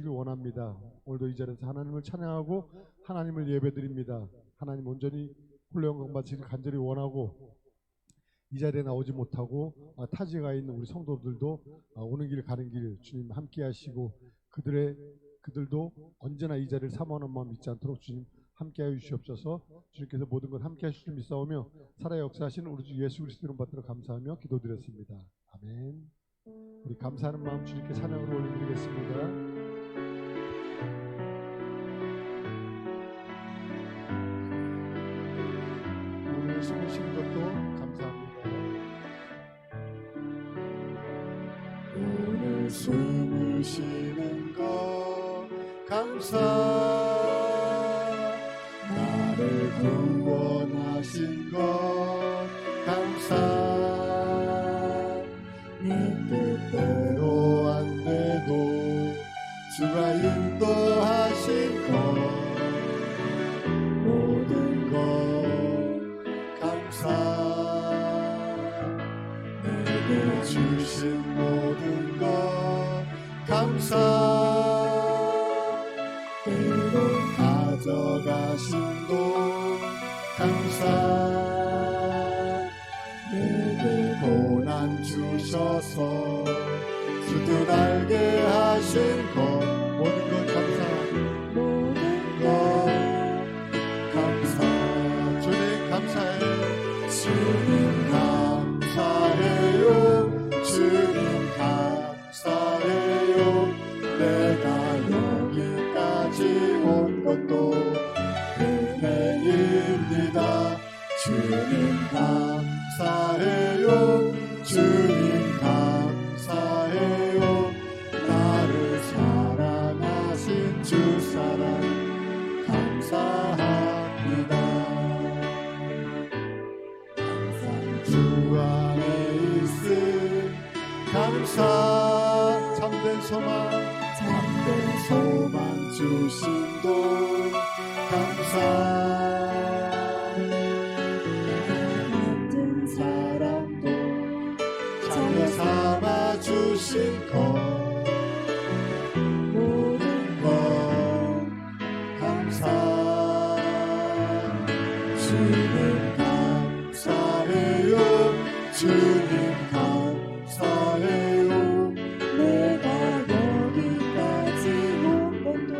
받으시길 원합니다. 오늘도 이 자리에서 하나님을 찬양하고 하나님을 예배드립니다. 하나님 온전히 홀로 영광 받으시길 간절히 원하고, 이 자리에 나오지 못하고 타지가 있는 우리 성도들도 오는 길 가는 길 주님 함께 하시고, 그들도 언제나 이 자리를 사모하는 마음 잊지 않도록 주님 함께 하여 주시옵소서. 주님께서 모든 것 함께 하실 줄 믿사오며 살아 역사하시는 우리 주 예수 그리스도 이름 받들어 감사하며 기도드렸습니다. 아멘. 우리 감사하는 마음 주님께 찬양으로 올려드리겠습니다. 오늘 숨으신 것도 감사합니다. 오늘 숨으시는 것 감사, 나를 구원하신 것 감사, 내 뜻대로 안 돼도 주가 인도하신 것 모든 것 감사, 내게 주신 모든 것 감사, 때로 가져가신 돈 감사, 내게 고난 주셔서 주뜻 알게 하신 것 모든 것 감사, 모든 것 감사, 주님 감사해요, 주님 감사해요, 주님 감사해요, 내가 여기까지 온 것도 은혜입니다. 주님 감사해요, 주님 감사해요, 나를 사랑하신 주 사랑 감사합니다. 항상 주 안에 있음 감사, 참된 소망 주신 돈 감사, 힘든 사람도 자녀 삼아 주신 것 모든 것 감사, 주님 감사해요, 주님 감사해요, 내가 여기까지 온 것도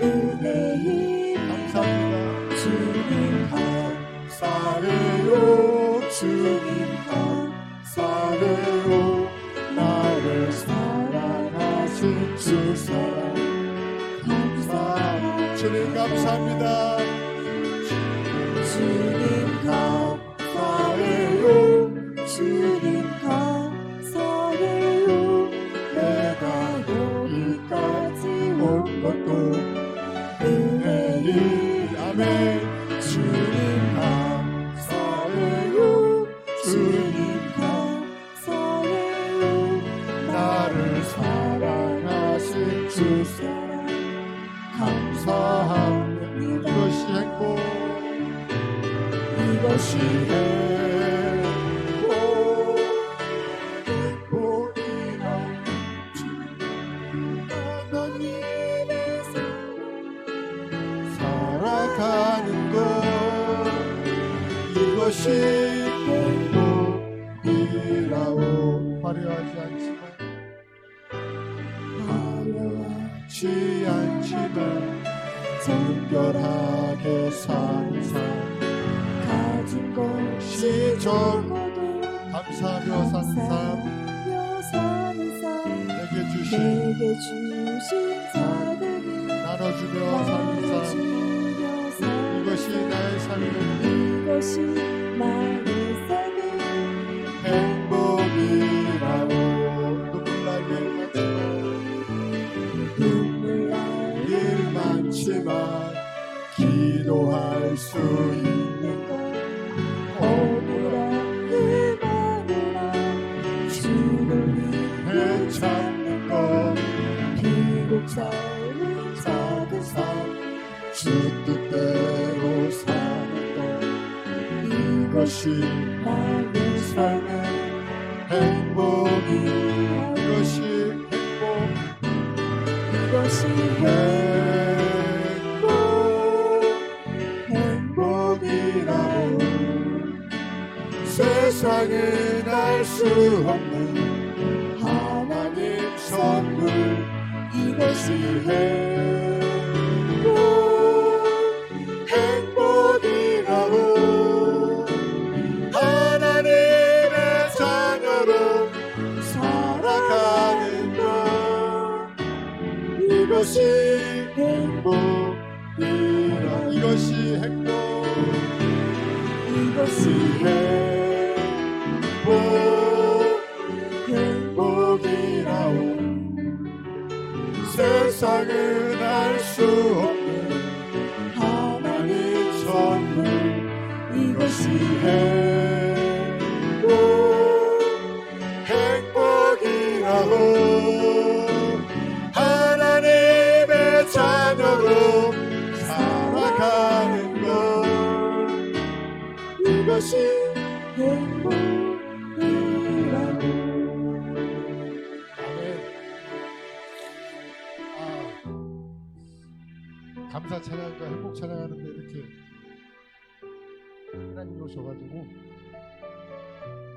은혜입니다. 감사합니다. 주님 감사해요, 주님 감사해요, 나를 사랑하신 주 사랑 감사, 주님 감사합니다. 주님 감사해요, 주님 감사해요, 내가 여기까지 온 것도 은혜이 아멘. 주님 감사해요, 주님 감사해요, 나를 사랑하신 주 사랑 감사합니다. 이것이 행복, 이것이 행복이라 하나님에서 살아가는 것, 이것이 행복이라오. 화려하지 않지만 정결하게 사는 삶, 가진 것이 적어도 감사하며 사는 삶, 내게 주신 자들이 나눠주며 사는 삶, 이것이 나의 삶이 행복이라고. 눈물 날 일 많지만 기도할 수 있는 것, 억울한 일 많으나 주를 위해 찾는 것, 비록 삶은 작은 삶 주 뜻대로 사는 것, 이것이 나의 삶의 행복이, 이것이 행복, 이것이 행복이라고 세상은 알 수 없는 하나님 선물 이것이 행복이라고 하나님의 자녀로 살아가는 것 이것이 행복이라 이것이 행복 이것이 행복이라고 세상은 알 수 없는 하나님 선물 이것이 행복이라고 하나님의 자녀로 살아가는 것 이것이 행복이라고. 감사 찬양과 행복 찬양하는데 이렇게 하나님이 오셔가지고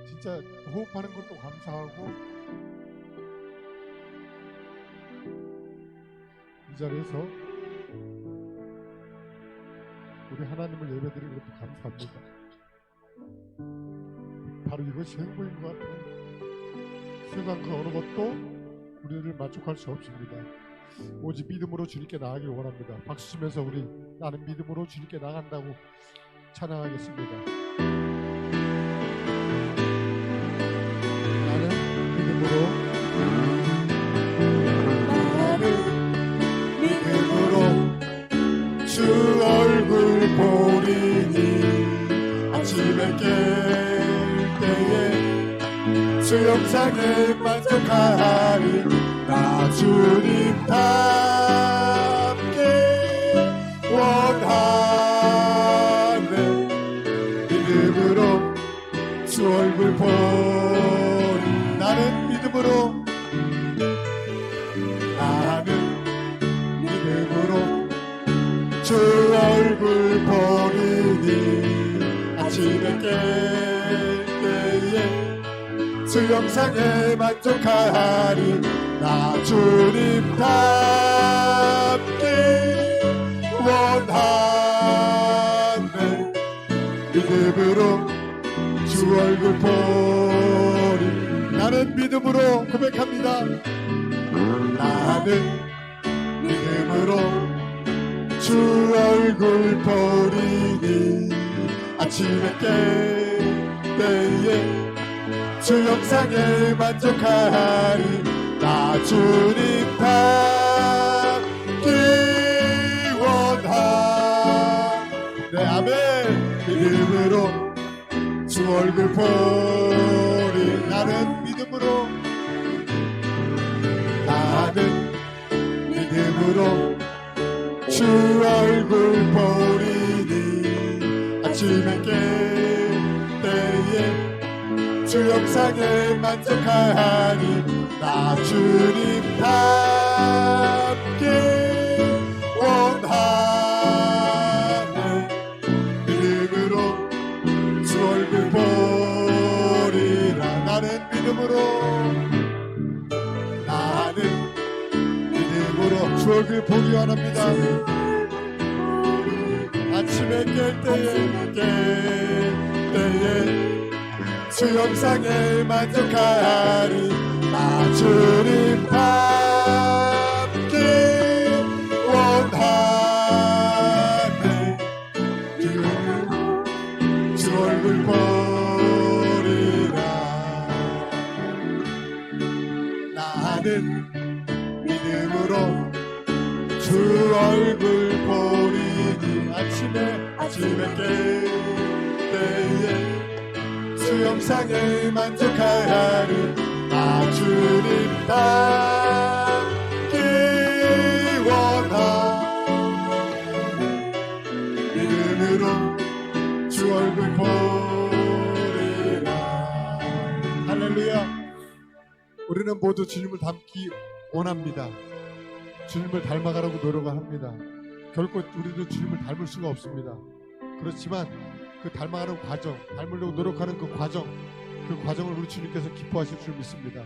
진짜 호흡하는 것도 감사하고 이 자리에서 우리 하나님을 예배드리는 것도 감사합니다. 바로 이것이 행복인 것 같아요. 세상 그 어느 것도 우리를 만족할 수 없습니다. 오직 믿음으로 주님께 나가길 원합니다. 박수 치면서 우리 나는 믿음으로 주님께 나간다고 찬양하겠습니다. 나는 믿음으로 주 얼굴 보리니 아침에 깰 때에 주 영상에 만족하리 나 주님 함께 원하네 믿음으로 주 얼굴 보리 나는 믿음으로 주 얼굴 보리니 아침에 깰 때에 주 영상에 만족하리 나 주님 닮기 원하네 믿음으로 주 얼굴 보리 나는 믿음으로 고백합니다. 나는 믿음으로 주 얼굴 보리니 아침에 깰 때에 주 영상에 만족하리 나 주님 닮기 원하네 아멘 믿음으로 주 얼굴 보리 나는 믿음으로 주 얼굴 보리니 아침에 깰 때에 주 영상에 만족하니 나 주님 닮기 원하네 믿음으로 주 얼굴 보리라 나는 믿음으로 주 얼굴 보기 원합니다. 아침에 깰 때에 주 영상에 만족하리 나 주님 닮기 원하네 주 얼굴 보리라 나는 믿음으로 주 얼굴 보리니 아침에 깰 때에 주 영상에 만족하리 나 주님 닮기 원하네 믿음으로 주 얼굴 보리라 할렐루야 우리는 모두 주님을 닮기 원합니다. 주님을 닮아가라고 노력을 합니다. 결코 우리도 주님을 닮을 수가 없습니다. 그렇지만 그 닮아가는 과정, 닮으려고 노력하는 그 과정을 우리 주님께서 기뻐하실 줄 믿습니다.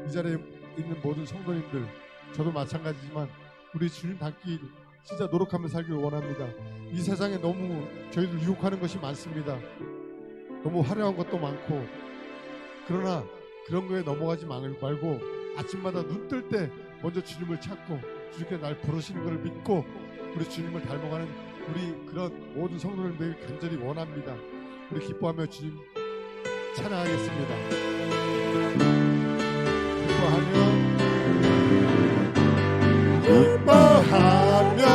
이 자리에 있는 모든 성도님들, 저도 마찬가지지만 우리 주님 닮기 진짜 노력하며 살기를 원합니다. 이 세상에 너무 저희들 유혹하는 것이 많습니다. 너무 화려한 것도 많고, 그러나 그런 거에 넘어가지 말고 아침마다 눈 뜰 때 먼저 주님을 찾고 주님께 날 부르시는 것을 믿고 우리 주님을 닮아가는 우리 그런 모든 성도님들 간절히 원합니다. 우리 기뻐하며 주님 찬양하겠습니다. 기뻐하며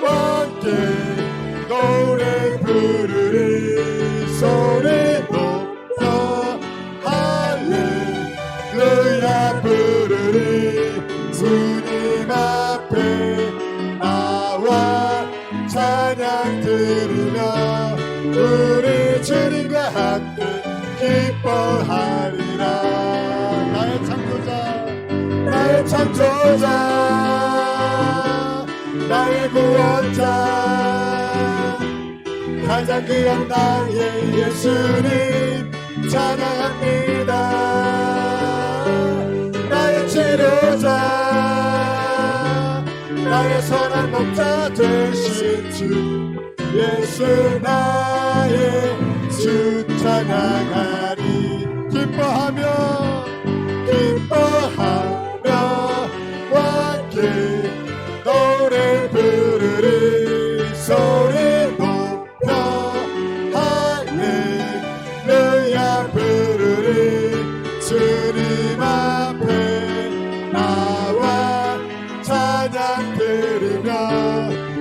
함께 노래 부르리 소리 높여 할렐루야 부르리 주님 앞에 나와 찬양 드리며 우리 주님과 함께 기뻐하리라. 나의 창조자 나의 구원자 가장 귀한 나의 예수님 찬양합니다. 나의 치료자 나의 선한 목자 되신 주 예수 나의 주 찬양하리. 기뻐하며 함께 노래 부르리 소리 높여 할렐루야 부르리 주님 앞에 나와 찬양 드리며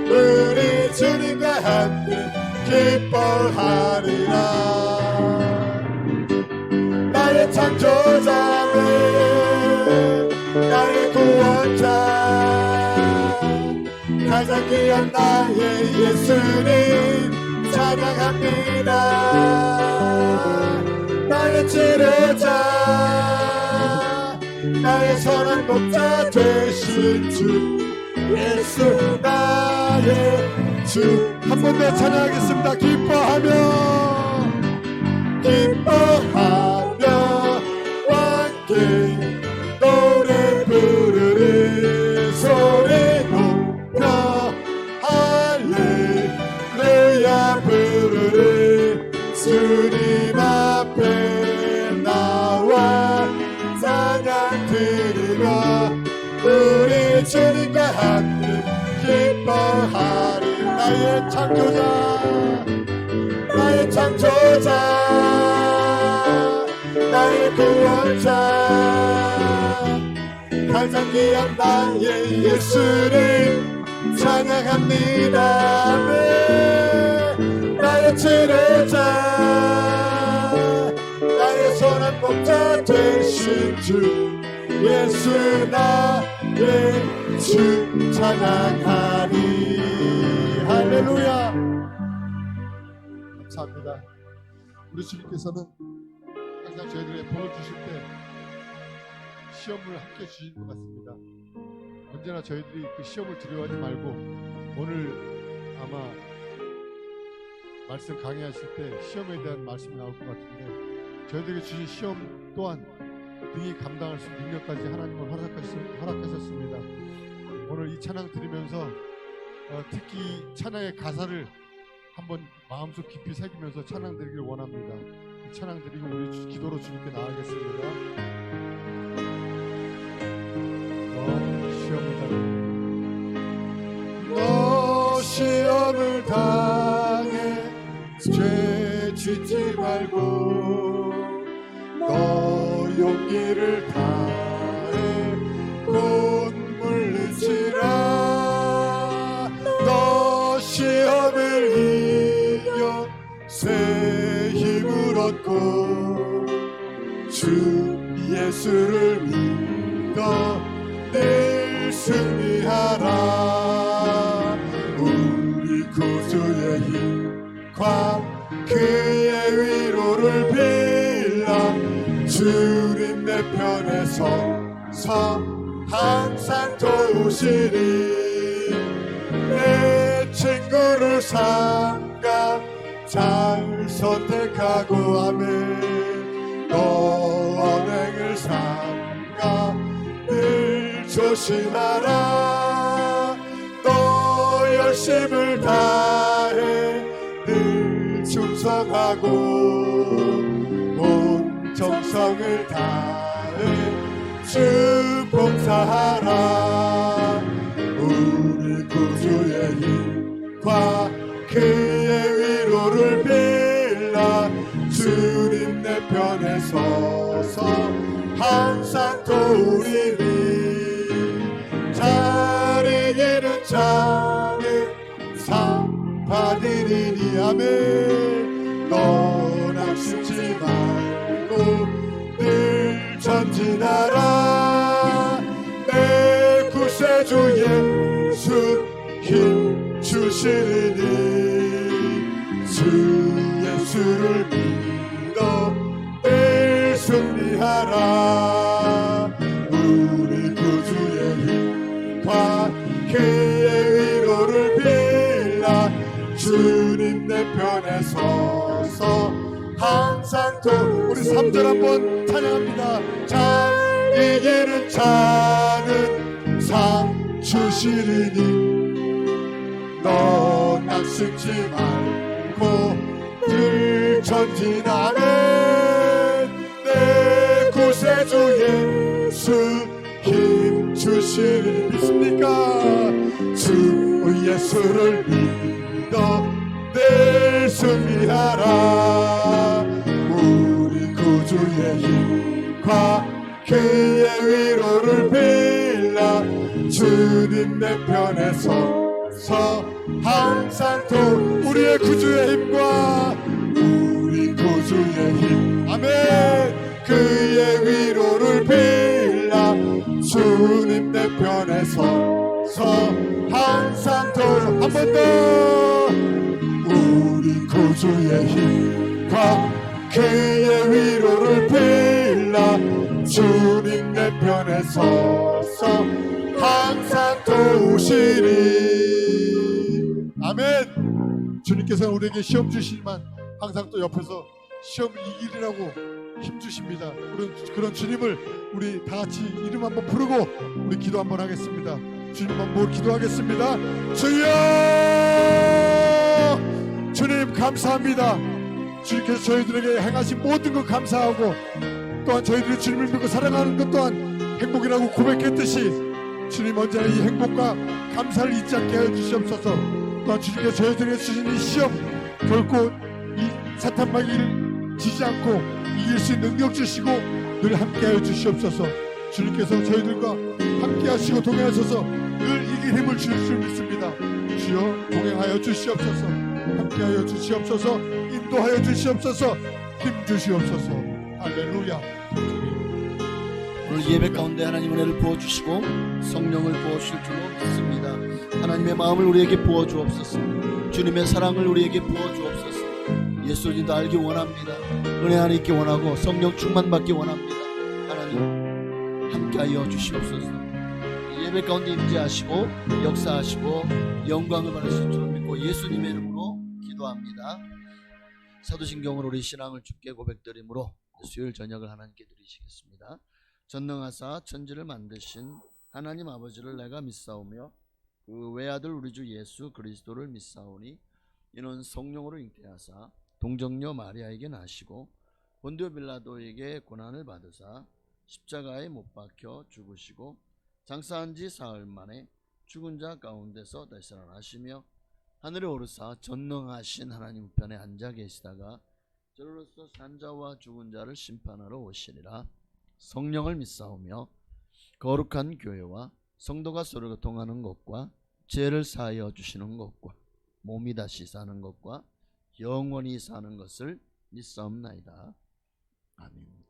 우리 주님과 함께 기뻐하리라. 나의 창조자 나의 구원자 가장 귀한 나의 예수님 찬양합니다. 나의 치료자 나의 선한 목자 되신 주 예수 나의 주. 한 번 더 찬양하겠습니다. 기뻐하며 함께 노래 부르리 소리 높여 할렐루야 부르리 주님 앞에 나와 찬양 드리며 우리 주님과 함께 기뻐하리. 나의 창조자 나의 구원자 가장 귀한 나의 예수님 찬양합니다. 네. 나의 치료자 나의 선한 목자 되신 주 예수 나의 주 찬양하리. 할렐루야. 감사합니다. 우리 주님께서는 항상 저희들에게 복을 주실 때 시험을 함께 주시는 것 같습니다. 언제나 저희들이 그 시험을 두려워하지 말고 오늘 아마 말씀 강의하실 때 시험에 대한 말씀이 나올 것 같은데 저희들에게 주신 시험 또한 등이 감당할 수 있는 능력까지 하나님은 허락하셨습니다. 오늘 이 찬양 드리면서 특히 찬양의 가사를 한번 마음속 깊이 새기면서 찬양 드리길 원합니다. 찬양 드리고 우리 기도로 주님께 나아가겠습니다. 너 시험을 당해 죄 짓지 말고 너 용기를 다해 곧 물리치라. 너 시험을 이겨 새 힘을 얻고 주 예수를 믿어 늘 승리하라. 우리 구주의 힘과 그의 위로를 빌라. 주님 내 편에 서서 항상 도우시니 내 친구를 삼가 잘 선택하고 아멘 너 언행을 삼가 늘 조심하라 너 열심을 다해 늘 충성하고 온 정성을 다해 주 봉사하라 우리 구주의 힘과 그의 위로를 빌라 주님 내 편에 서서 항상 도우리니 잘 이기는 자는 상 받으리니 아멘 너 낙심치 말고 늘 전진하라 내 구세주 예수 힘 주시니 주 예수를 믿어 늘 승리하라 우리 구주의 힘과 그의 위로를 빌라 주님 내 편에 서서 항상 우리 3절 한번 찬양합니다. 잘 이기는 자는 상 주시리니 너 낙심치 말고 늘 전진하네 내 구세주 예수 힘 주시리니 믿습니까? 주 예수를 믿어 늘 승리하라 우리 구주의 힘과 그의 위로를 빌라 주님 내 편에 서서 항상 우리의 구주의 힘과 우리 구주의 힘 아멘 그의 위로를 빌라 주님 내 편에 서서 항상 한 번 더 우리 구주의 힘과 그의 위로를 빌라 주님 내 편에 서서 항상 도우시리 아멘 주님께서는 우리에게 시험 주시지만 항상 또 옆에서 시험 이기리라고 힘주십니다 그런 주님을 우리 다같이 이름 한번 부르고 우리 기도 한번 하겠습니다 주님 한번 기도하겠습니다 주여 주님 감사합니다 주님께서 저희들에게 행하신 모든 것 감사하고 또한 저희들이 주님을 믿고 사랑하는 것 또한 행복이라고 고백했듯이 주님 언제나 이 행복과 감사를 잊지 않게 하여 주시옵소서 또한 주님께서 저희들에게 주신 이 시험 결코 이 사탄 마귀를 지지 않고 이길 수 있는 능력 주시고 늘 함께 하여 주시옵소서 주님께서 저희들과 함께 하시고 동행하셔서 늘 이길 힘을 주실 줄 믿습니다 주여 동행하여 주시옵소서 함께하여 주시옵소서 인도하여 주시옵소서 힘 주시옵소서 할렐루야 오늘 예배 가운데 하나님 은혜를 부어주시고 성령을 부어주실 줄로 믿습니다 하나님의 마음을 우리에게 부어주옵소서 주님의 사랑을 우리에게 부어주옵소서 예수님도 알기 원합니다 은혜 안에 있기 원하고 성령 충만 받기 원합니다 하나님 함께하여 주시옵소서 예배 가운데 임재하시고 역사하시고 영광을 받으실 줄 믿고 예수님의 이름으로 기도합니다. 사도신경으로 우리 신앙을 주께 고백드림으로 수요일 저녁을 하나님께 드리시겠습니다. 전능하사 천지를 만드신 하나님 아버지를 내가 믿사오며 그 외아들 우리 주 예수 그리스도를 믿사오니 이는 성령으로 잉태하사 동정녀 마리아에게 나시고 본디오 빌라도에게 고난을 받으사 십자가에 못 박혀 죽으시고 장사한 지 사흘 만에 죽은 자 가운데서 다시 살아나시며 하늘에 오르사 전능하신 하나님 우편에 앉아 계시다가 저로서 산자와 죽은 자를 심판하러 오시리라. 성령을 믿사오며 거룩한 교회와 성도가 서로 교통하는 것과 죄를 사하여 주시는 것과 몸이 다시 사는 것과 영원히 사는 것을 믿사옵나이다. 아멘.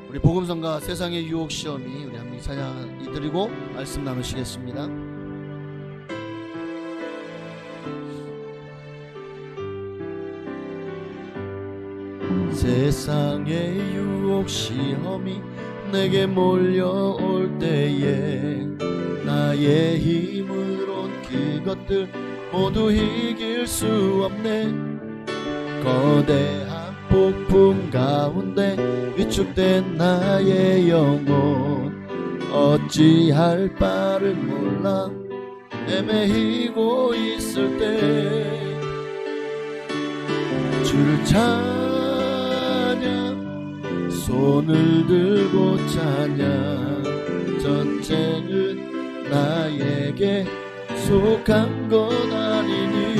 우리 복음성가 세상의 유혹 시험이 우리 한번 찬양 드리고 말씀 나누시겠습니다. 세상의 유혹 시험이 내게 몰려올 때에 나의 힘으론 그것들 모두 이길 수 없네. 거대한 폭풍 가운데 위축된 나의 영혼 어찌할 바를 몰라 헤매이고 있을 때 주를 찬양 손을 들고 찬양 전쟁은 나에게 속한 것 아니니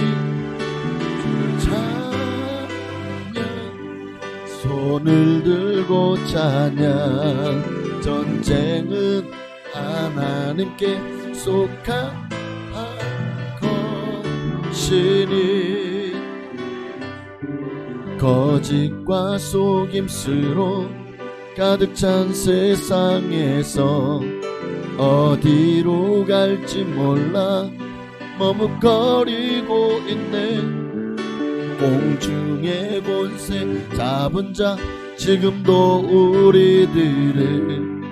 주를 찬양 손을 들고 찬양 전쟁은 하나님께 속한 것이니 거짓과 속임수로 가득 찬 세상에서 어디로 갈지 몰라 머뭇거리고 있네. 공중의 권세 잡은 자 지금도 우리들을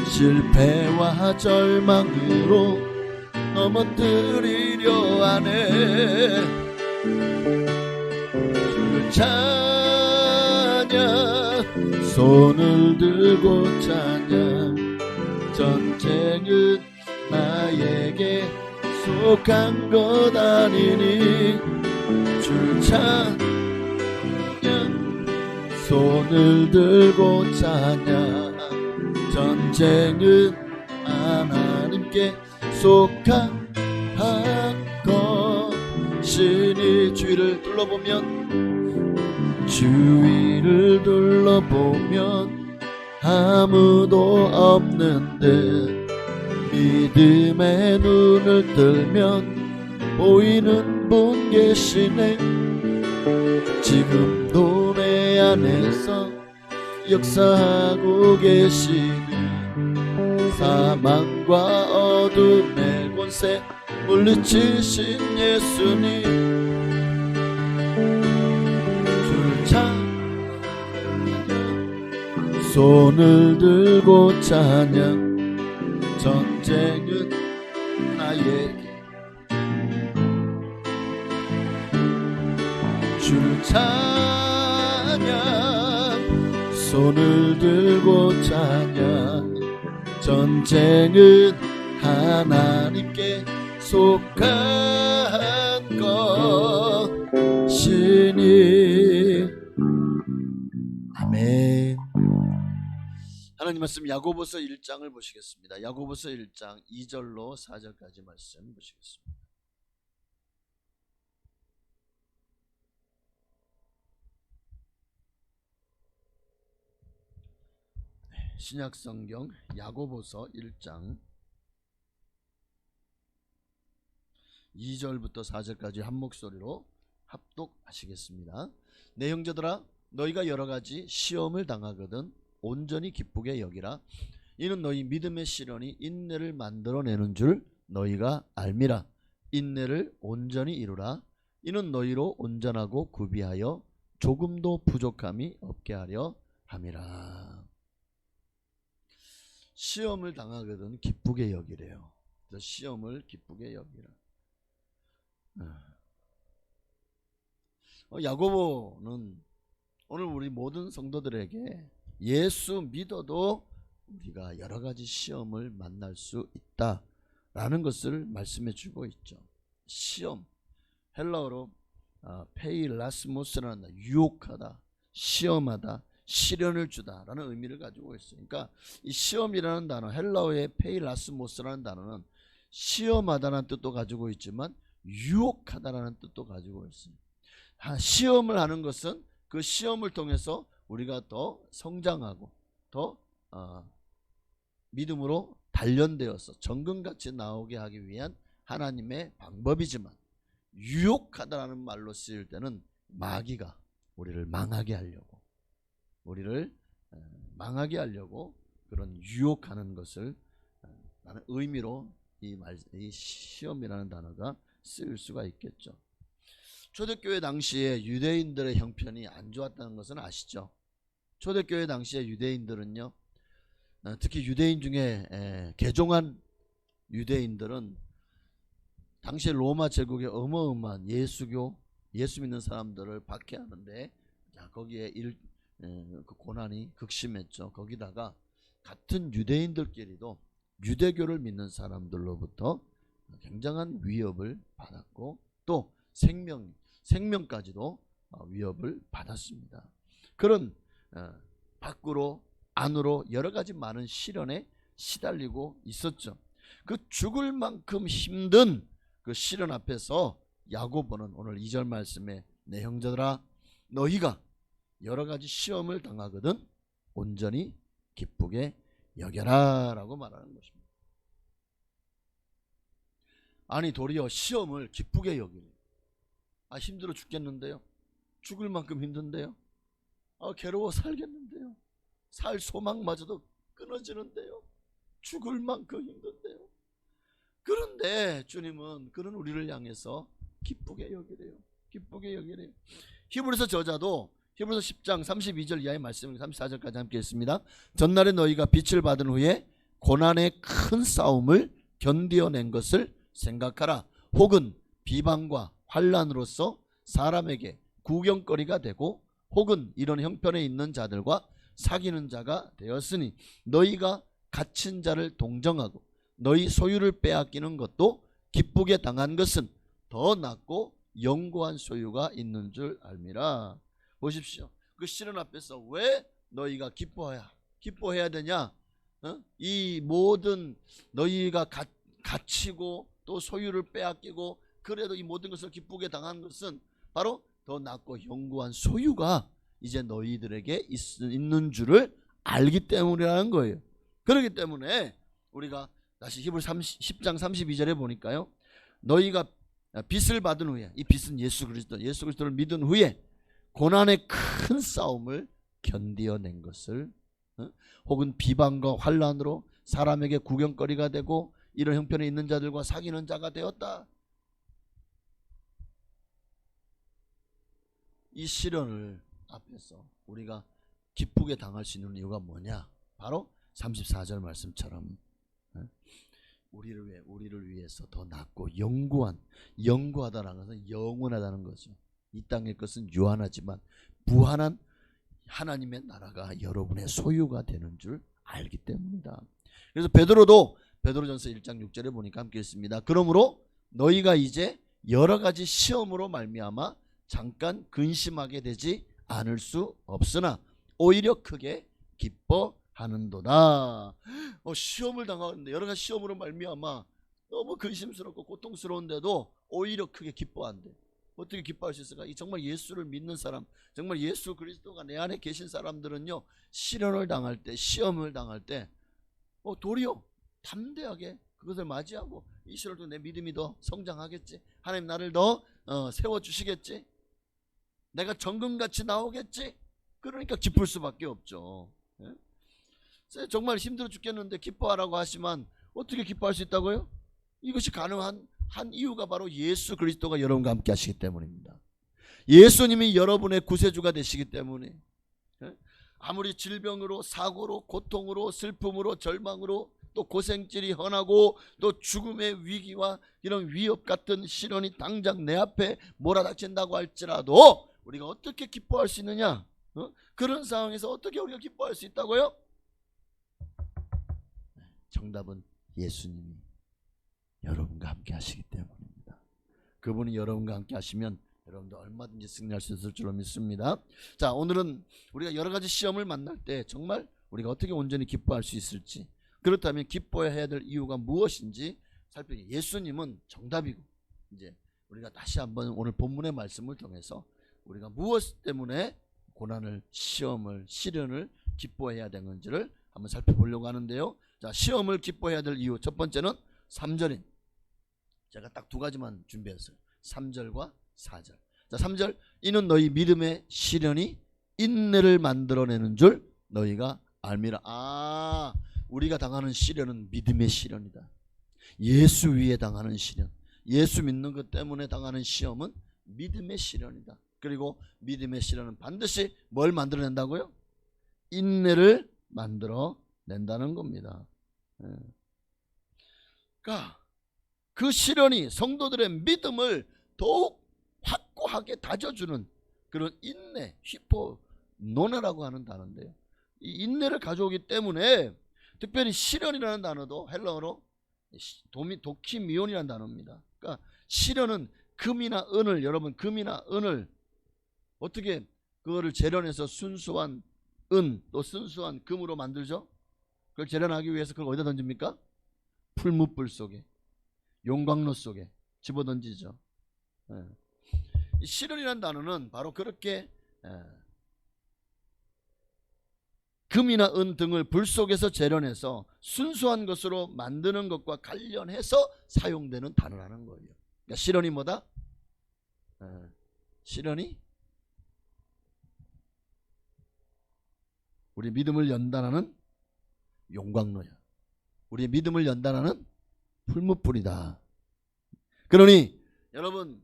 실패와 절망으로 넘어뜨리려 하네. 주를 찬양 손을 들고 찬양 전쟁은 나에게 속한 것 아니니 주를 찬양 손을 들고 찬양 전쟁은 하나님께 속한 것이니 주위를 둘러보면 아무도 없는데 믿음의 눈을 뜨면 보이는 분 계시네. 지금도 내 안에서 역사하고 계시니 사망과 어둠의 권세 물리치신 예수님 주를 찬양 손을 들고 찬양 전쟁은 나에게 주를 찬양 손을 들고 찬양 전쟁은 하나님께 속한 것이니. 아멘. 하나님 말씀 야고보서 1장을 보시겠습니다. 야고보서 1장 2절로 4절까지 말씀 보시겠습니다. 신약성경 야고보서 1장 2절부터 4절까지 한 목소리로 합독하시겠습니다. 내 형제들아 너희가 여러가지 시험을 당하거든 온전히 기쁘게 여기라. 이는 너희 믿음의 시련이 인내를 만들어내는 줄 너희가 알미라. 인내를 온전히 이루라. 이는 너희로 온전하고 구비하여 조금도 부족함이 없게 하려 함이라. 시험을 당하거든 기쁘게 여기래요. 그래서 시험을 기쁘게 여기라. 야고보는 오늘 우리 모든 성도들에게 예수 믿어도 우리가 여러 가지 시험을 만날 수 있다라는 것을 말씀해 주고 있죠. 시험, 헬라어로 페일라스모스라는 유혹하다, 시험하다, 시련을 주다라는 의미를 가지고 있어요. 그러니까 이 시험이라는 단어, 헬라어의 페일라스모스라는 단어는 시험하다는 뜻도 가지고 있지만 유혹하다라는 뜻도 가지고 있어요. 시험을 하는 것은 그 시험을 통해서 우리가 더 성장하고 더 믿음으로 단련되어서 정금같이 나오게 하기 위한 하나님의 방법이지만, 유혹하다라는 말로 쓰일 때는 마귀가 우리를 망하게 하려고 그런 유혹하는 것을 라는 의미로 이 시험이라는 단어가 쓰일 수가 있겠죠. 초대교회 당시에 유대인들의 형편이 안 좋았다는 것은 아시죠? 초대교회 당시에 유대인들은요, 특히 유대인 중에 개종한 유대인들은 당시 로마 제국의 어마어마한 예수 믿는 사람들을 박해하는데, 자, 거기에 그 고난이 극심했죠. 거기다가 같은 유대인들끼리도 유대교를 믿는 사람들로부터 굉장한 위협을 받았고, 또 생명까지도 위협을 받았습니다. 그런 밖으로 안으로 여러 가지 많은 시련에 시달리고 있었죠. 그 죽을 만큼 힘든 그 시련 앞에서 야고보는 오늘 2절 말씀에 내 형제들아 너희가 여러 가지 시험을 당하거든 온전히 기쁘게 여겨라 라고 말하는 것입니다. 아니 도리어 시험을 기쁘게 여기래. 힘들어 죽겠는데요. 죽을 만큼 힘든데요. 괴로워 살겠는데요. 살 소망마저도 끊어지는데요. 죽을 만큼 힘든데요. 그런데 주님은 그런 우리를 향해서 기쁘게 여기래요. 기쁘게 여기래요. 히브리서 저자도 히브리서 10장 32절 이하의 말씀을 34절까지 함께 했습니다. 전날에 너희가 빛을 받은 후에 고난의 큰 싸움을 견디어낸 것을 생각하라. 혹은 비방과 환난으로서 사람에게 구경거리가 되고, 혹은 이런 형편에 있는 자들과 사귀는 자가 되었으니 너희가 갇힌 자를 동정하고 너희 소유를 빼앗기는 것도 기쁘게 당한 것은 더 낫고 영구한 소유가 있는 줄 알미라. 보십시오. 그 시련 앞에서 왜 너희가 기뻐해야 되냐? 이 모든 너희가 갇히고 또 소유를 빼앗기고 그래도 이 모든 것을 기쁘게 당한 것은 바로 더 낫고 영구한 소유가 이제 너희들에게 있는 줄을 알기 때문이라는 거예요. 그렇기 때문에 우리가 다시 히브리 10장 32절에 보니까요, 너희가 빛을 받은 후에, 이 빛은 예수 그리스도를 믿은 후에 고난의 큰 싸움을 견디어낸 것을, 혹은 비방과 환난으로 사람에게 구경거리가 되고 이런 형편에 있는 자들과 사귀는 자가 되었다. 이 시련을 앞에서 우리가 기쁘게 당할 수 있는 이유가 뭐냐? 바로 34절 말씀처럼 우리를 위해서 더 낫고 영구하다는 것은 영원하다는 거죠. 이 땅의 것은 유한하지만 무한한 하나님의 나라가 여러분의 소유가 되는 줄 알기 때문이다. 그래서 베드로전서 1장 6절에 보니까 함께 했습니다. 그러므로 너희가 이제 여러 가지 시험으로 말미암아 잠깐 근심하게 되지 않을 수 없으나 오히려 크게 기뻐하는도다. 시험을 당하는데 여러 가지 시험으로 말미암아 너무 근심스럽고 고통스러운데도 오히려 크게 기뻐한대. 어떻게 기뻐할 수 있을까? 정말 예수를 믿는 사람, 정말 예수 그리스도가 내 안에 계신 사람들은요, 시련을 당할 때, 시험을 당할 때 도리어 담대하게 그것을 맞이하고 이 시련을 통해 내 믿음이 더 성장하겠지, 하나님 나를 더 세워주시겠지, 내가 정금같이 나오겠지. 그러니까 기쁠 수밖에 없죠. 정말 힘들어 죽겠는데 기뻐하라고 하시면 어떻게 기뻐할 수 있다고요? 이것이 가능한 한 이유가 바로 예수 그리스도가 여러분과 함께 하시기 때문입니다. 예수님이 여러분의 구세주가 되시기 때문에 아무리 질병으로, 사고로, 고통으로, 슬픔으로, 절망으로, 또 고생질이 헌하고 또 죽음의 위기와 이런 위협 같은 시련이 당장 내 앞에 몰아닥친다고 할지라도 우리가 어떻게 기뻐할 수 있느냐? 그런 상황에서 어떻게 우리가 기뻐할 수 있다고요? 정답은 예수님이 여러분과 함께 하시기 때문입니다. 그분이 여러분과 함께 하시면 여러분도 얼마든지 승리할 수 있을 줄로 믿습니다. 자, 오늘은 우리가 여러 가지 시험을 만날 때 정말 우리가 어떻게 온전히 기뻐할 수 있을지, 그렇다면 기뻐해야 될 이유가 무엇인지 살펴보겠습니다. 예수님은 정답이고, 이제 우리가 다시 한번 오늘 본문의 말씀을 통해서 우리가 무엇 때문에 고난을, 시험을, 시련을 기뻐해야 되는지를 한번 살펴보려고 하는데요. 자, 시험을 기뻐해야 될 이유 첫 번째는 3절인, 제가 딱 두 가지만 준비했어요. 3절과 4절. 자, 3절, 이는 너희 믿음의 시련이 인내를 만들어내는 줄 너희가 알미라. 우리가 당하는 시련은 믿음의 시련이다. 예수 위에 당하는 시련, 예수 믿는 것 때문에 당하는 시험은 믿음의 시련이다. 그리고 믿음의 시련은 반드시 뭘 만들어낸다고요? 인내를 만들어낸다. 낸다는 겁니다. 그러니까 그 시련이 성도들의 믿음을 더욱 확고하게 다져주는 그런 인내, 히포노네라고 하는 단어인데요. 이 인내를 가져오기 때문에 특별히 시련이라는 단어도 헬라어로 도키미온이라는 단어입니다. 그러니까 시련은 금이나 은을, 여러분 금이나 은을 어떻게 그거를 재련해서 순수한 은 또 순수한 금으로 만들죠? 그걸 재련하기 위해서 그걸 어디다 던집니까? 풀무불 속에, 용광로 속에 집어던지죠. 이 시련이라는 단어는 바로 그렇게 금이나 은 등을 불 속에서 재련해서 순수한 것으로 만드는 것과 관련해서 사용되는 단어라는 거예요. 그러니까 시련이 뭐다? 시련이 우리 믿음을 연단하는 용광로야. 우리의 믿음을 연단하는 풀무불이다. 그러니 여러분,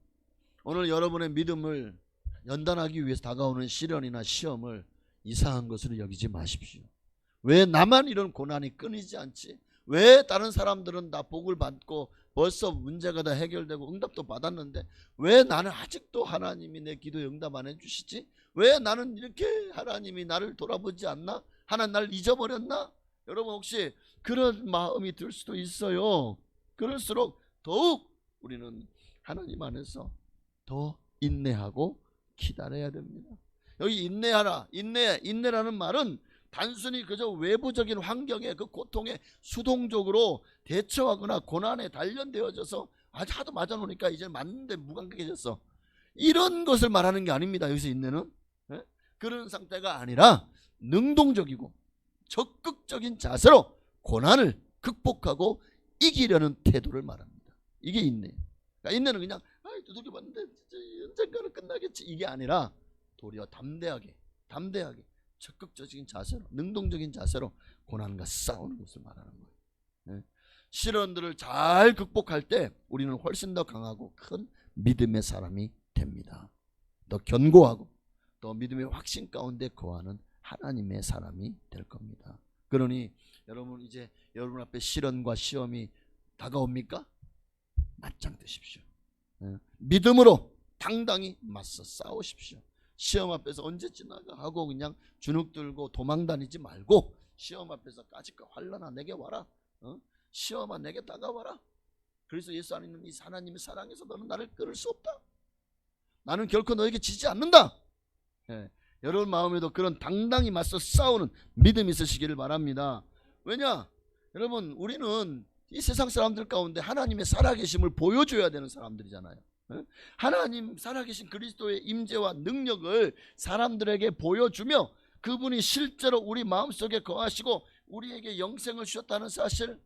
오늘 여러분의 믿음을 연단하기 위해서 다가오는 시련이나 시험을 이상한 것으로 여기지 마십시오. 왜 나만 이런 고난이 끊이지 않지? 왜 다른 사람들은 다 복을 받고 벌써 문제가 다 해결되고 응답도 받았는데 왜 나는 아직도 하나님이 내 기도에 응답 안 해주시지? 왜 나는 이렇게 하나님이 나를 돌아보지 않나? 하나님 나를 잊어버렸나? 여러분 혹시 그런 마음이 들 수도 있어요. 그럴수록 더욱 우리는 하나님 안에서 더 인내하고 기다려야 됩니다. 여기 인내하라, 인내라는 말은 단순히 그저 외부적인 환경에 그 고통에 수동적으로 대처하거나 고난에 단련되어져서 하도 맞아놓으니까 이제 맞는데 무감각해졌어, 이런 것을 말하는 게 아닙니다. 여기서 인내는 그런 상태가 아니라 능동적이고 적극적인 자세로 고난을 극복하고 이기려는 태도를 말합니다. 이게 인내. 그러니까 인내는 그냥 두들겨 봤는데 언젠가는 끝나겠지, 이게 아니라 도리어 담대하게 적극적인 자세로, 능동적인 자세로 고난과 싸우는 것을 말하는 거예요. 시련들을 잘 극복할 때 우리는 훨씬 더 강하고 큰 믿음의 사람이 됩니다. 더 견고하고 또 믿음의 확신 가운데 거하는 하나님의 사람이 될 겁니다. 그러니 여러분, 이제 여러분 앞에 시련과 시험이 다가옵니까? 맞짱 뜨십시오. 믿음으로 당당히 맞서 싸우십시오. 시험 앞에서 언제 지나가 하고 그냥 주눅 들고 도망 다니지 말고 시험 앞에서 까짓거 환난아 내게 와라, 시험아 내게 다가와라. 그래서 예수 안에 있는 이 하나님의 사랑에서 너는 나를 끊을 수 없다. 나는 결코 너에게 지지 않는다. 여러분 마음에도 그런 당당히 맞서 싸우는 믿음이 있으시기를 바랍니다. 왜냐? 여러분, 우리는 이 세상 사람들 가운데 하나님의 살아계심을 보여줘야 되는 사람들이잖아요. 하나님 살아계신 그리스도의 임재와 능력을 사람들에게 보여주며 그분이 실제로 우리 마음속에 거하시고 우리에게 영생을 주셨다는 사실,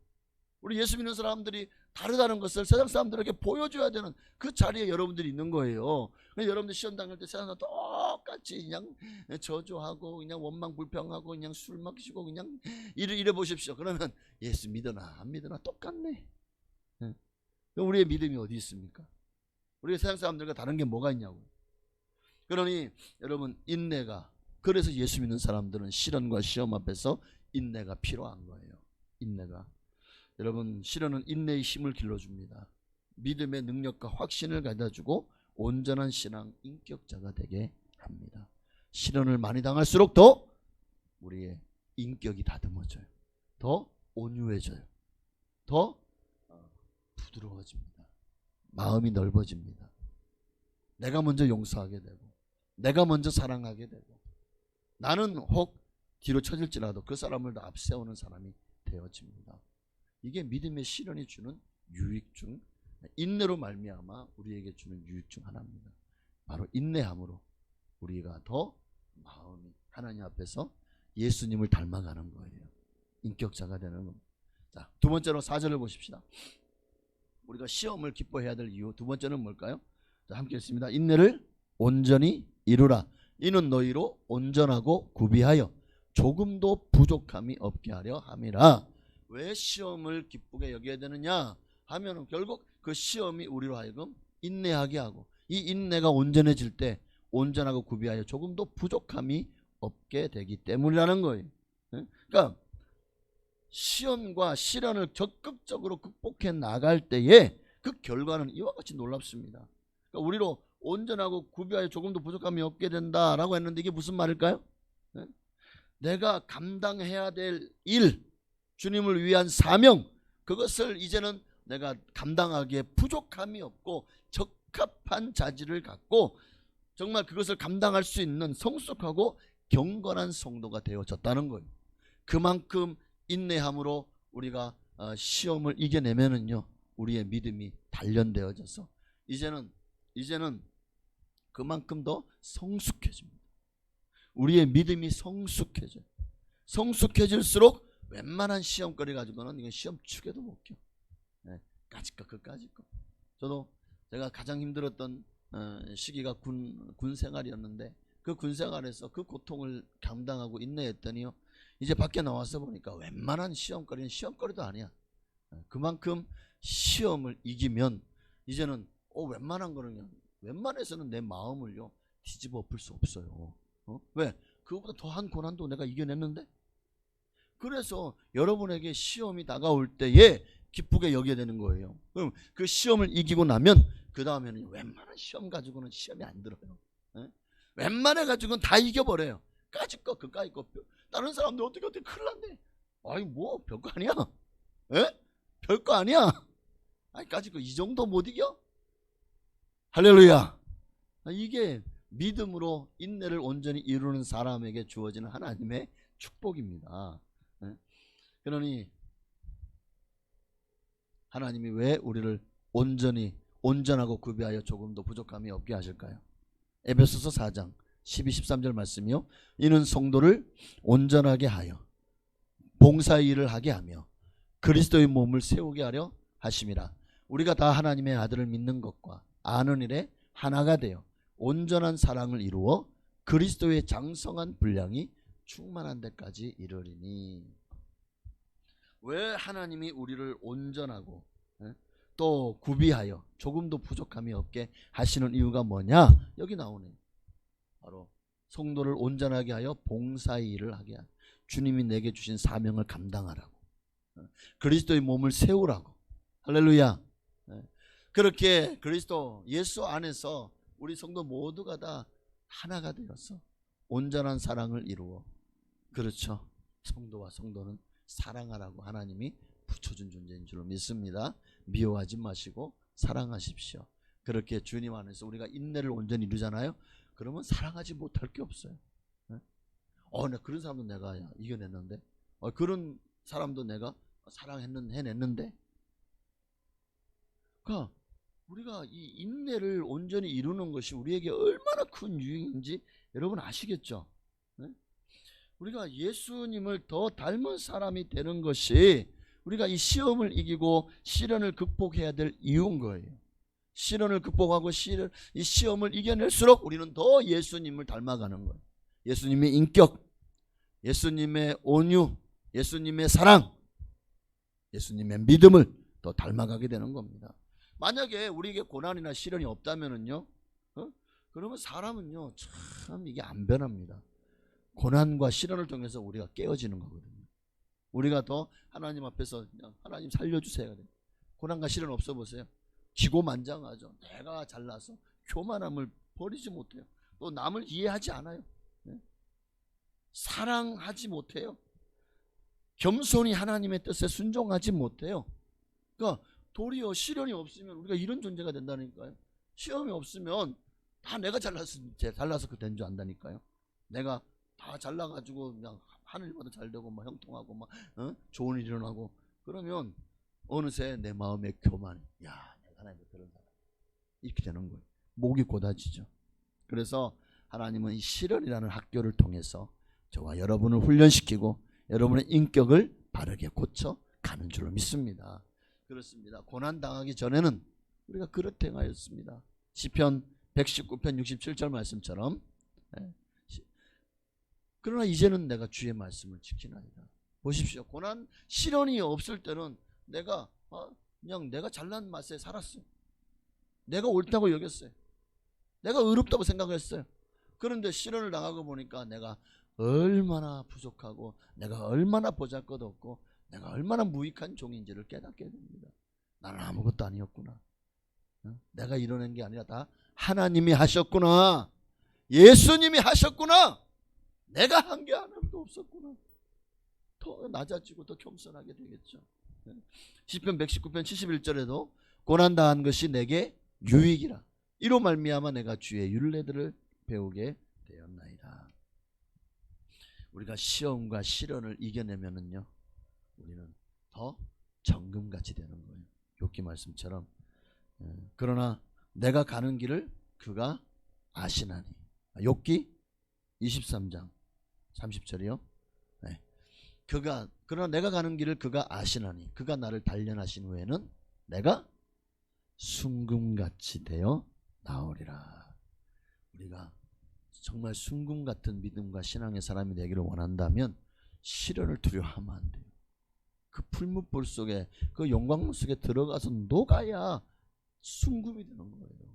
우리 예수 믿는 사람들이 다르다는 것을 세상 사람들에게 보여줘야 되는 그 자리에 여러분들이 있는 거예요. 여러분들 시험 당할 때 세상과 똑같이 그냥 저주하고 그냥 원망 불평하고 그냥 술 마시고 그냥 이래 보십시오. 그러면 예수 믿으나 안 믿으나 똑같네. 우리의 믿음이 어디 있습니까? 우리가 세상 사람들과 다른 게 뭐가 있냐고. 그러니 여러분, 인내가, 그래서 예수 믿는 사람들은 시련과 시험 앞에서 인내가 필요한 거예요. 인내가. 여러분, 시련은 인내의 힘을 길러줍니다. 믿음의 능력과 확신을 가져주고 온전한 신앙 인격자가 되게 합니다. 시련을 많이 당할수록 더 우리의 인격이 다듬어져요. 더 온유해져요. 더 부드러워집니다. 마음이 넓어집니다. 내가 먼저 용서하게 되고 내가 먼저 사랑하게 되고 나는 혹 뒤로 처질지라도 그 사람을 더 앞세우는 사람이 되어집니다. 이게 믿음의 시련이 주는 유익 중, 인내로 말미암아 우리에게 주는 유익 중 하나입니다. 바로 인내함으로 우리가 더 마음이 하나님 앞에서 예수님을 닮아가는 거예요. 인격자가 되는 겁니다. 자, 두 번째로 4절을 보십시다. 우리가 시험을 기뻐해야 될 이유 두 번째는 뭘까요? 자, 함께 읽습니다. 인내를 온전히 이루라. 이는 너희로 온전하고 구비하여 조금도 부족함이 없게 하려 함이라. 왜 시험을 기쁘게 여겨야 되느냐 하면 결국 그 시험이 우리로 하여금 인내하게 하고, 이 인내가 온전해질 때 온전하고 구비하여 조금도 부족함이 없게 되기 때문이라는 거예요. 그러니까 시험과 시련을 적극적으로 극복해 나갈 때에 그 결과는 이와 같이 놀랍습니다. 그러니까 우리로 온전하고 구비하여 조금도 부족함이 없게 된다라고 했는데 이게 무슨 말일까요? 네? 내가 감당해야 될 일, 주님을 위한 사명, 그것을 이제는 내가 감당하기에 부족함이 없고 적합한 자질을 갖고 정말 그것을 감당할 수 있는 성숙하고 경건한 성도가 되어졌다는 거예요. 그만큼 인내함으로 우리가 시험을 이겨내면은요, 우리의 믿음이 단련되어져서 이제는 그만큼 더 성숙해집니다. 우리의 믿음이 성숙해져요. 성숙해질수록 웬만한 시험거리 가지고는 이건 시험 축에도 못 껴. 네, 까짓 거 그까짓 거. 저도 제가 가장 힘들었던 시기가 군 생활이었는데 그 군 생활에서 그 고통을 감당하고 인내했더니요, 이제 밖에 나와서 보니까 웬만한 시험거리는 시험거리도 아니야. 그만큼 시험을 이기면 이제는 웬만한 거는요, 웬만해서는 내 마음을요 뒤집어 엎을 수 없어요. 왜? 그거보다 더한 고난도 내가 이겨냈는데. 그래서 여러분에게 시험이 다가올 때에 기쁘게 여겨야 되는 거예요. 그럼 그 시험을 이기고 나면 그 다음에는 웬만한 시험 가지고는 시험이 안 들어요. 웬만해 가지고는 다 이겨버려요. 까짓 거 그까짓 거. 다른 사람들 어떻게 큰일 났네. 아이 뭐 별거 아니야. 별거 아니야. 아니 까짓 거 이 정도 못 이겨? 할렐루야. 이게 믿음으로 인내를 온전히 이루는 사람에게 주어지는 하나님의 축복입니다. 그러니 하나님이 왜 우리를 온전하고 구비하여 조금도 부족함이 없게 하실까요? 에베소서 4장 12, 13절 말씀이요, 이는 성도를 온전하게 하여 봉사의 일을 하게 하며 그리스도의 몸을 세우게 하려 하심이라. 우리가 다 하나님의 아들을 믿는 것과 아는 일에 하나가 되어 온전한 사랑을 이루어 그리스도의 장성한 분량이 충만한 데까지 이르리니. 왜 하나님이 우리를 온전하고 또 구비하여 조금도 부족함이 없게 하시는 이유가 뭐냐? 여기 나오네. 바로 성도를 온전하게 하여 봉사의 일을 하게 하라. 주님이 내게 주신 사명을 감당하라고, 그리스도의 몸을 세우라고. 할렐루야. 그렇게 그리스도 예수 안에서 우리 성도 모두가 다 하나가 되어서 온전한 사랑을 이루어, 그렇죠, 성도와 성도는 사랑하라고 하나님이 붙여준 존재인 줄 믿습니다. 미워하지 마시고 사랑하십시오. 그렇게 주님 안에서 우리가 인내를 온전히 이루잖아요. 그러면 사랑하지 못할 게 없어요. 나 그런 사람도 내가 이겨냈는데, 그런 사람도 내가 해냈는데. 그러니까 우리가 이 인내를 온전히 이루는 것이 우리에게 얼마나 큰 유익인지 여러분 아시겠죠? 우리가 예수님을 더 닮은 사람이 되는 것이 우리가 이 시험을 이기고 시련을 극복해야 될 이유인 거예요. 시련을 극복하고 이 시험을 이겨낼수록 우리는 더 예수님을 닮아가는 거예요. 예수님의 인격, 예수님의 온유, 예수님의 사랑, 예수님의 믿음을 더 닮아가게 되는 겁니다. 만약에 우리에게 고난이나 시련이 없다면은요, 그러면 사람은요 참 이게 안 변합니다. 고난과 시련을 통해서 우리가 깨어지는 거거든요. 우리가 더 하나님 앞에서 그냥 하나님 살려주세요. 고난과 시련 없어 보세요. 기고만장하죠. 내가 잘나서 교만함을 버리지 못해요. 또 남을 이해하지 않아요. 사랑하지 못해요. 겸손히 하나님의 뜻에 순종하지 못해요. 그러니까 도리어 시련이 없으면 우리가 이런 존재가 된다니까요. 시험이 없으면 다 내가 잘나서 그 된 줄 안다니까요. 내가 다 잘나가지고 그냥 하늘보다 잘 되고 막 형통하고 막 좋은 일 일어나고 그러면 어느새 내 마음에 교만해. 야, 내가 하나님의 그런 사람. 이렇게 되는 거예요. 목이 곧아지죠. 그래서 하나님은 이 시련이라는 학교를 통해서 저와 여러분을 훈련시키고 여러분의 인격을 바르게 고쳐 가는 줄로 믿습니다. 그렇습니다. 고난 당하기 전에는 우리가 그렇게 행하였습니다. 시편 119편 67절 말씀처럼. 그러나 이제는 내가 주의 말씀을 지키나이다. 보십시오. 고난 시련이 없을 때는 내가 그냥 내가 잘난 맛에 살았어요. 내가 옳다고 여겼어요. 내가 의롭다고 생각했어요. 그런데 시련을 당하고 보니까 내가 얼마나 부족하고 내가 얼마나 보잘것없고 내가 얼마나 무익한 종인지를 깨닫게 됩니다. 나는 아무것도 아니었구나. 내가 이뤄낸 게 아니라 다 하나님이 하셨구나. 예수님이 하셨구나. 내가 한 게 하나도 없었구나. 더 낮아지고 더 겸손하게 되겠죠. 시편 119편 71절에도 고난당한 것이 내게 유익이라. 이로 말미암아 내가 주의 율례들을 배우게 되었나이다. 우리가 시험과 시련을 이겨내면은요, 우리는 더 정금같이 되는 거예요. 욥기 말씀처럼. 그러나 내가 가는 길을 그가 아시나니. 욥기 23장 30절이요. 그러나 내가 가는 길을 그가 아시나니 그가 나를 단련하신 후에는 내가 순금같이 되어 나오리라. 우리가 정말 순금 같은 믿음과 신앙의 사람이 되기를 원한다면 시련을 두려워하면 안 돼요. 그 풀무불 속에, 그 용광로 속에 들어가서 녹아야 순금이 되는 거예요.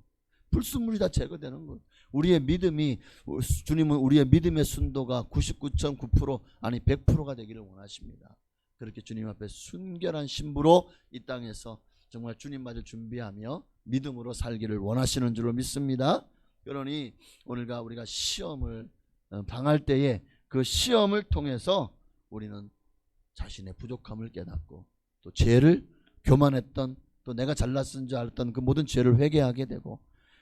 불순물이 다 제거되는 거예요. 우리의 믿음이, 주님은 우리의 믿음의 순도가 99.9% 아니 100%가 되기를 원하십니다. 그렇게 주님 앞에 순결한 신부로 이 땅에서 정말 주님 맞을 준비하며 믿음으로 살기를 원하시는 줄로 믿습니다. 그러니 오늘과 우리가 시험을 당할 때에 그 시험을 통해서 우리는 자신의 부족함을 깨닫고 또 죄를 교만했던, 또 내가 잘났은 줄 알았던 그 모든 죄를 회개하게 되고,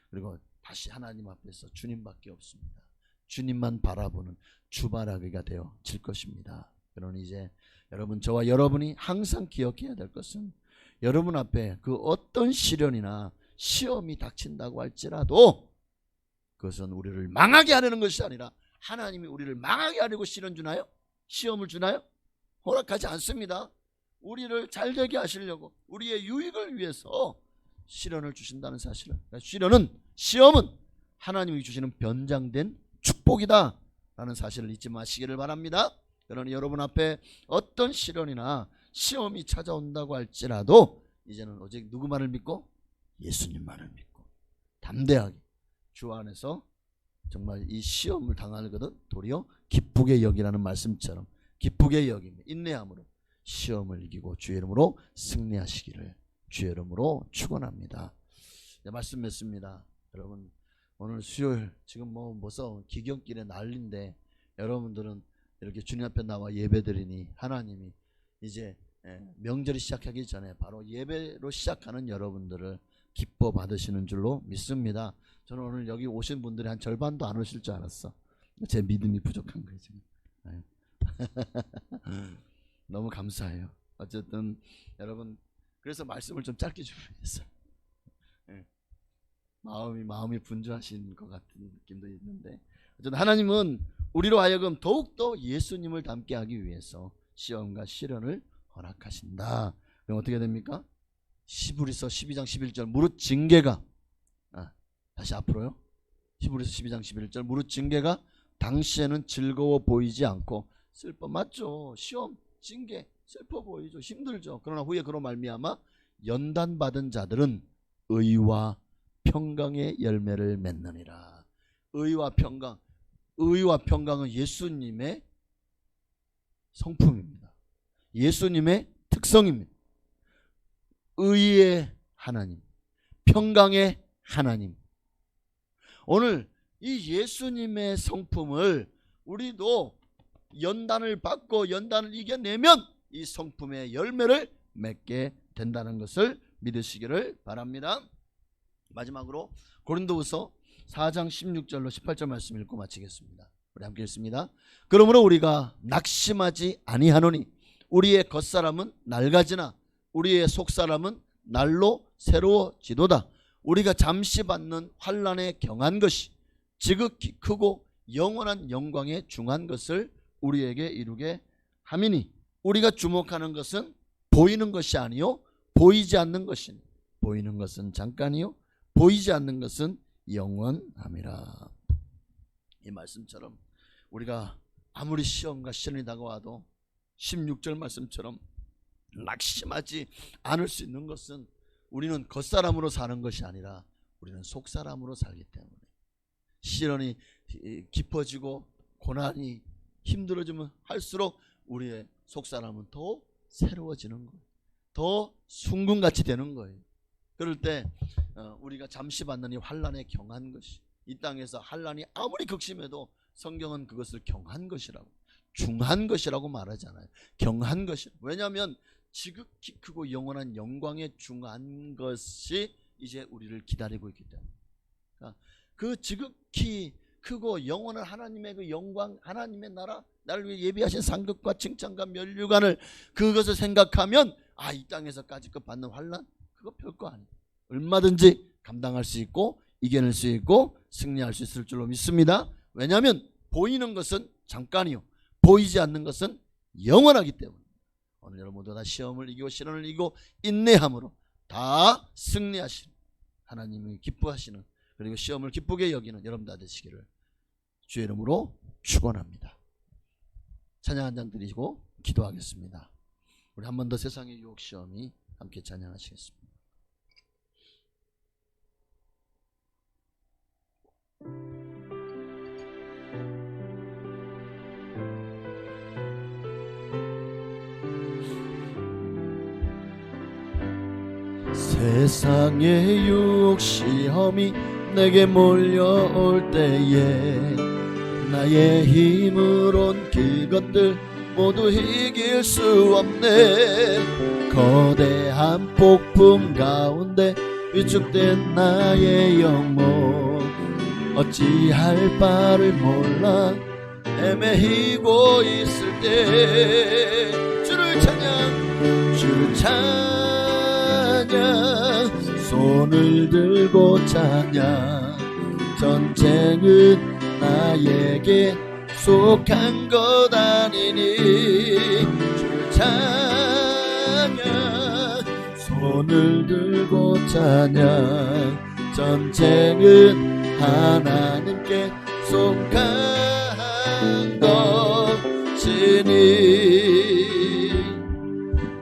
그리고 다시 하나님 앞에서 주님밖에 없습니다. 주님만 바라보는 주바라기가 되어질 것입니다. 그러니 이제 여러분, 저와 여러분이 항상 기억해야 될 것은 여러분 앞에 그 어떤 시련이나 시험이 닥친다고 할지라도 그것은 우리를 망하게 하려는 것이 아니라, 하나님이 우리를 망하게 하려고 시련 주나요? 시험을 주나요? 허락하지 않습니다. 우리를 잘되게 하시려고, 우리의 유익을 위해서 시련을 주신다는 사실을, 시험은 하나님이 주시는 변장된 축복이다 라는 사실을 잊지 마시기를 바랍니다. 그러니 여러분 앞에 어떤 시련이나 시험이 찾아온다고 할지라도 이제는 오직 누구만을 믿고? 예수님만을 믿고 담대하게 주 안에서 정말 이 시험을 당하거든 도리어 기쁘게 여기라는 말씀처럼 기쁘게 여기며 인내함으로 시험을 이기고 주의 이름으로 승리하시기를 주의 이름으로 축원합니다. 네, 말씀 맺습니다. 여러분, 오늘 수요일 지금 벌써 기경길에 난리인데 여러분들은 이렇게 주님 앞에 나와 예배드리니 하나님이 이제 명절이 시작하기 전에 바로 예배로 시작하는 여러분들을 기뻐 받으시는 줄로 믿습니다. 저는 오늘 여기 오신 분들이 한 절반도 안 오실 줄 알았어. 제 믿음이 부족한 거예요 지금. 너무 감사해요. 어쨌든 여러분, 그래서 말씀을 좀 짧게 준비했어요. 마음이 분주하신 것 같은 느낌도 있는데, 어쨌든 하나님은 우리로 하여금 더욱더 예수님을 닮게 하기 위해서 시험과 시련을 허락하신다. 그럼 어떻게 됩니까? 히브리서 12장 11절 무릇 징계가, 다시 앞으로요. 히브리서 12장 11절 무릇 징계가 당시에는 즐거워 보이지 않고 슬퍼, 맞죠? 시험, 징계 슬퍼 보이죠. 힘들죠. 그러나 후에 그로 말미암아 연단받은 자들은 의와 평강의 열매를 맺느니라. 의와 평강, 의와 평강은 예수님의 성품입니다. 예수님의 특성입니다. 의의 하나님, 평강의 하나님. 오늘 이 예수님의 성품을 우리도 연단을 받고 연단을 이겨내면 이 성품의 열매를 맺게 된다는 것을 믿으시기를 바랍니다. 마지막으로 고린도후서 4장 16절로 18절 말씀 읽고 마치겠습니다. 우리 함께 읽습니다. 그러므로 우리가 낙심하지 아니하노니 우리의 겉사람은 낡아지나 우리의 속사람은 날로 새로워지도다. 우리가 잠시 받는 환난에 경한 것이 지극히 크고 영원한 영광에 중한 것을 우리에게 이루게 함이니 우리가 주목하는 것은 보이는 것이 아니요 보이지 않는 것이니 보이는 것은 잠깐이요 보이지 않는 것은 영원함이라. 이 말씀처럼 우리가 아무리 시험과 시련이 다가와도 16절 말씀처럼 낙심하지 않을 수 있는 것은 우리는 겉사람으로 사는 것이 아니라 우리는 속사람으로 살기 때문에 시련이 깊어지고 고난이 힘들어지면 할수록 우리의 속사람은 더 새로워지는 거예요. 더 순금같이 되는 거예요. 그럴 때 우리가 잠시 받는 이 환난에 경한 것이, 이 땅에서 환난이 아무리 극심해도 성경은 그것을 경한 것이라고, 중한 것이라고 말하잖아요. 경한 것이. 왜냐하면 지극히 크고 영원한 영광에 중한 것이 이제 우리를 기다리고 있기 때문에. 그 지극히 크고 영원한 하나님의 그 영광, 하나님의 나라, 나를 위해 예비하신 상급과 칭찬과 면류관을, 그것을 생각하면 이 땅에서까지 그 받는 환난 그거 별거 아니에요. 얼마든지 감당할 수 있고 이겨낼 수 있고 승리할 수 있을 줄로 믿습니다. 왜냐하면 보이는 것은 잠깐이요, 보이지 않는 것은 영원하기 때문에. 오늘 여러분 모두 다 시험을 이기고 시련을 이기고 인내함으로 다 승리하시는, 하나님이 기뻐하시는, 그리고 시험을 기쁘게 여기는 여러분 다 되시기를 주의 이름으로 축원합니다. 찬양 한 장 드리고 기도하겠습니다. 우리 한 번 더 세상의 유혹 시험이 함께 찬양하시겠습니다. 세상의 유혹 시험이 내게 몰려올 때에 나의 힘으론 그것들 모두 이길 수 없네. 거대한 폭풍 가운데 위축된 나의 영혼, 어찌할 바를 몰라 헤매이고 있을 때 주를 찬양, 주를 찬양, 손을 들고 찬양. 전쟁은 나에게 속한 것 아니니 주를 찬양, 손을 들고 찬양. 전쟁은 하나님께 속한 것이니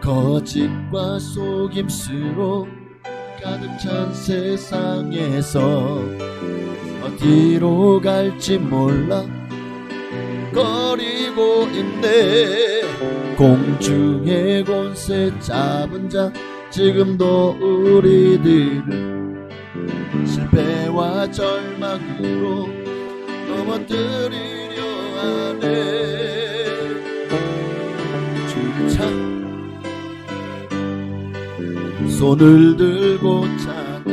거짓과 속임수로 가득 찬 세상에서 어디로 갈지 몰라 거리고 있네. 공중의 권세 잡은 자 지금도 우리들을 실패와 절망으로 넘어뜨리려 하네. 주를 찬 손을 들고 찬양.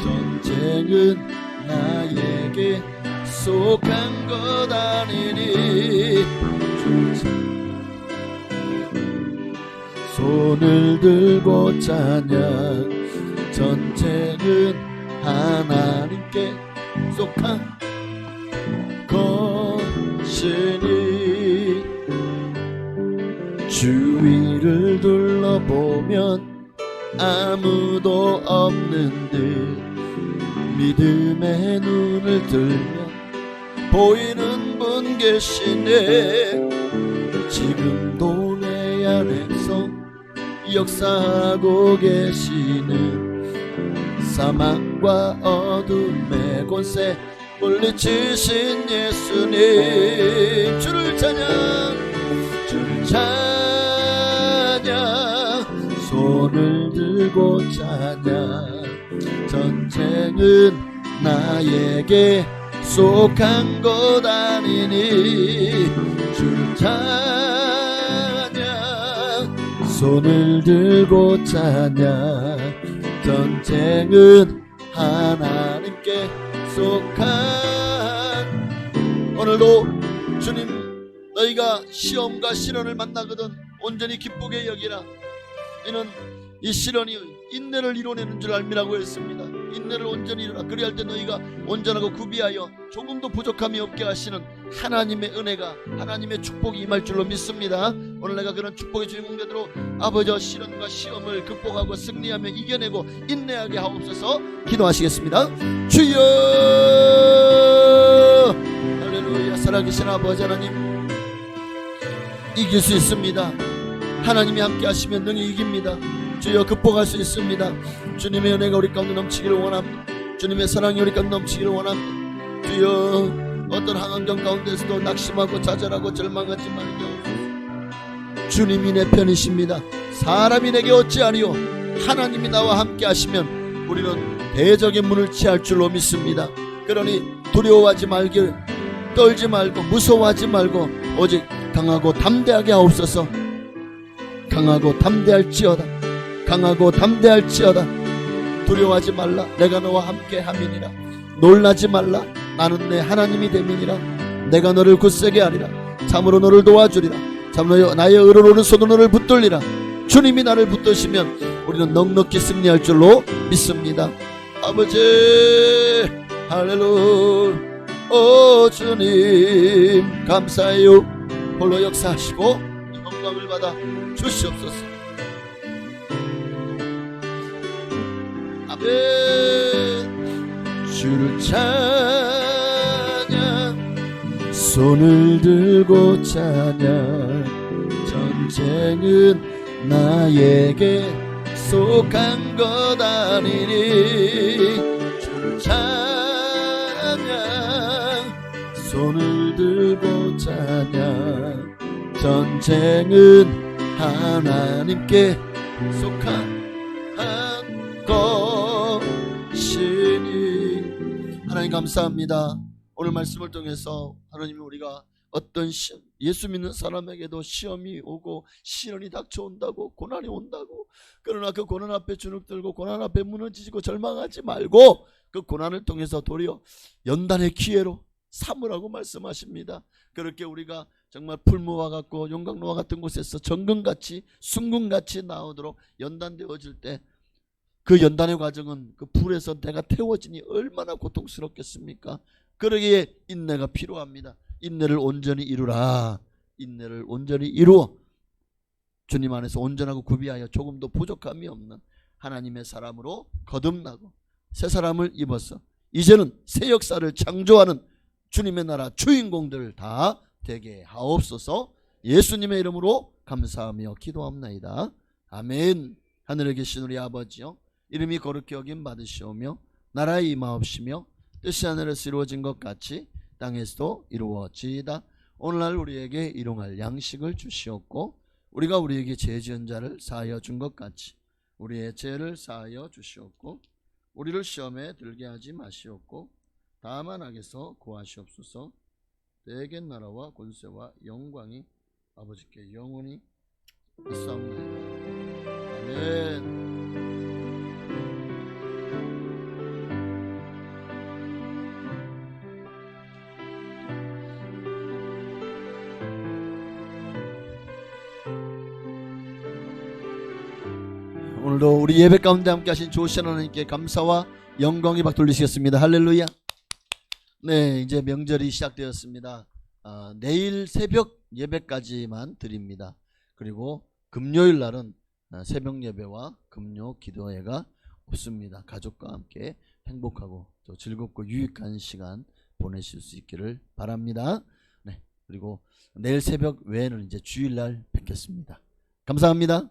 전쟁은 나에게 속한 것 아니니 손을 들고 찬양. 전쟁은 하나님께 속한 것이니 주위를 둘러보면 아무도 없는 듯 믿음의 눈을 들면 보이는 분 계시네. 지금도 내 안에서 역사하고 계시는 사망과 어둠의 권세 물리치신 예수님. 주를 찬양, 주를 찬양, 손을 들고 찬양. 전쟁은 나에게 속한 것 아니니 주를 찬양, 손을 들고 찬양. 전쟁은 하나님께 속한. 오늘도 주님, 너희가 시험과 시련을 만나거든 온전히 기쁘게 여기라. 이는 이 시련이 인내를 이뤄내는 줄 알미라고 했습니다. 인내를 온전히 이루라. 그리할 때 너희가 온전하고 구비하여 조금도 부족함이 없게 하시는 하나님의 은혜가, 하나님의 축복이 임할 줄로 믿습니다. 오늘 내가 그런 축복의 주인공 되도록 아버지와 시련과 시험을 극복하고 승리하며 이겨내고 인내하게 하옵소서. 기도하시겠습니다. 주여, 할렐루야. 살아계신 아버지 하나님, 이길 수 있습니다. 하나님이 함께 하시면 능히 이깁니다. 주여, 극복할 수 있습니다. 주님의 은혜가 우리 가운데 넘치기를 원합니다. 주님의 사랑이 우리 가운데 넘치기를 원합니다. 주여, 어떤 환경 가운데서도 낙심하고 좌절하고 절망하지 말게 하옵소서. 주님이 내 편이십니다. 사람이 내게 어찌하리요. 하나님이 나와 함께 하시면 우리는 대적의 문을 취할 줄로 믿습니다. 그러니 두려워하지 말길, 떨지 말고 무서워하지 말고 오직 강하고 담대하게 하옵소서. 강하고 담대할지어다. 강하고 담대할지어다. 두려워하지 말라. 내가 너와 함께 함이니라. 놀라지 말라. 나는 내 하나님이 됨이니라. 내가 너를 굳세게 하리라. 참으로 너를 도와주리라. 참으로 나의 의로운 오른손으로 너를 붙들리라. 주님이 나를 붙드시면 우리는 넉넉히 승리할 줄로 믿습니다. 아버지 할렐루야. 오 주님 감사해요. 홀로 역사하시고 영광을 받아 주시옵소서. 아멘. 주를 찬양 손을 들고 찬양 전쟁은 나에게 속한 것 아니니 주를 찬양 손을 들고 찬양 전쟁은 하나님께 속한 것이니. 하나님 감사합니다. 오늘 말씀을 통해서 하나님이 우리가 어떤 시험, 예수 믿는 사람에게도 시험이 오고 시련이 닥쳐온다고, 고난이 온다고, 그러나 그 고난 앞에 주눅 들고 고난 앞에 무너지고 절망하지 말고 그 고난을 통해서 도리어 연단의 기회로 삼으라고 말씀하십니다. 그렇게 우리가 정말 풀무와 같고 용광로와 같은 곳에서 정금같이 순금같이 나오도록 연단되어질 때 그 연단의 과정은 그 불에서 내가 태워지니 얼마나 고통스럽겠습니까? 그러기에 인내가 필요합니다. 인내를 온전히 이루라. 인내를 온전히 이루어 주님 안에서 온전하고 구비하여 조금도 부족함이 없는 하나님의 사람으로 거듭나고 새 사람을 입어서 이제는 새 역사를 창조하는 주님의 나라 주인공들 다 되게 하옵소서. 예수님의 이름으로 감사하며 기도합나이다. 아멘. 하늘에 계신 우리 아버지요, 이름이 거룩히 여김 받으시오며 나라에 임하옵시며 뜻이 하늘에서 이루어진 것 같이 땅에서도 이루어지이다. 오늘날 우리에게 일용할 양식을 주시옵고 우리가 우리에게 죄 지은 자를 사하여 준 것 같이 우리의 죄를 사하여 주시옵고 우리를 시험에 들게 하지 마시옵고 다만 악에서 구하시옵소서. 대개 나라와 권세와 영광이 아버지께 영원히 있사옵나이다. 아멘. 오늘도 우리 예배 가운데 함께 하신 조신 하나님께 감사와 영광이 박 돌리시겠습니다. 할렐루야. 네, 이제 명절이 시작되었습니다. 내일 새벽 예배까지만 드립니다. 그리고 금요일 날은 새벽 예배와 금요 기도회가 없습니다. 가족과 함께 행복하고 또 즐겁고 유익한 시간 보내실 수 있기를 바랍니다. 네, 그리고 내일 새벽 외에는 이제 주일날 뵙겠습니다. 감사합니다.